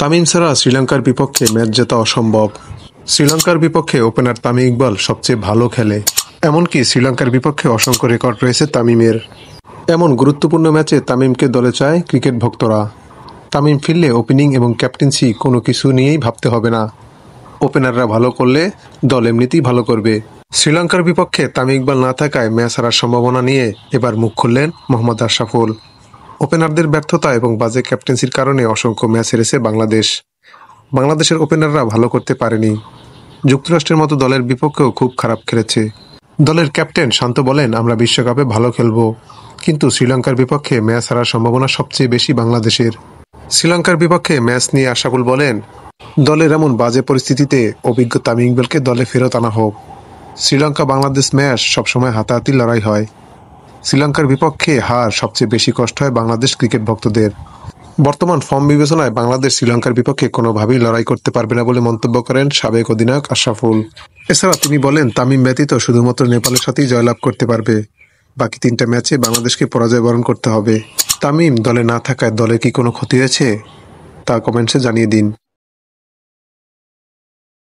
তামিম ছাড়া শ্রীলঙ্কার বিপক্ষে ম্যাচ জেতা অসম্ভব। শ্রীলঙ্কার বিপক্ষে ওপেনার তামিম ইকবাল সবচেয়ে ভালো খেলে, এমনকি শ্রীলঙ্কার বিপক্ষে অসংখ্য রেকর্ড রয়েছে তামিমের। এমন গুরুত্বপূর্ণ ম্যাচে তামিমকে দলে চায় ক্রিকেট ভক্তরা। তামিম ফিরলে ওপেনিং এবং ক্যাপ্টেন্সি কোনো কিছু নিয়েই ভাবতে হবে না। ওপেনাররা ভালো করলে দল এমনিতেই ভালো করবে। শ্রীলঙ্কার বিপক্ষে তামিম ইকবাল না থাকায় ম্যাচ হারার সম্ভাবনা নিয়ে এবার মুখ খুললেন মোহাম্মদ আশরাফুল। ওপেনারদের ব্যর্থতা এবং বাজে ক্যাপ্টেন্সির কারণে অসংখ্য ম্যাচ হেরেছে বাংলাদেশ। বাংলাদেশের ওপেনাররা ভালো করতে পারেনি। যুক্তরাষ্ট্রের মতো দলের বিপক্ষেও খুব খারাপ খেলেছে। দলের ক্যাপ্টেন শান্ত বলেন, আমরা বিশ্বকাপে ভালো খেলব, কিন্তু শ্রীলঙ্কার বিপক্ষে ম্যাচ হারার সম্ভাবনা সবচেয়ে বেশি বাংলাদেশের। শ্রীলঙ্কার বিপক্ষে ম্যাচ নিয়ে আশরাফুল বলেন, দলের এমন বাজে পরিস্থিতিতে অভিজ্ঞ তামিম ইকবালকে দলে ফেরত আনা হোক। শ্রীলঙ্কা বাংলাদেশ ম্যাচ সবসময় হাতাহাতি লড়াই হয়। শ্রীলঙ্কার বিপক্ষে হার সবচেয়ে বেশি কষ্ট হয় বাংলাদেশ ক্রিকেট ভক্তদের। বর্তমান ফর্ম বিবেচনায় বাংলাদেশ শ্রীলঙ্কার বিপক্ষে কোনোভাবেই লড়াই করতে পারবে না বলে মন্তব্য করেন সাবেক অধিনায়ক আশরাফুল। এছাড়া তিনি বলেন, তামিম ব্যতীত শুধুমাত্র নেপালের সাথেই জয়লাভ করতে পারবে। বাকি 3টা ম্যাচে বাংলাদেশকে পরাজয় বরণ করতে হবে। তামিম দলে না থাকায় দলের কি কোনো ক্ষতি হয়েছে তা কমেন্টসে জানিয়ে দিন।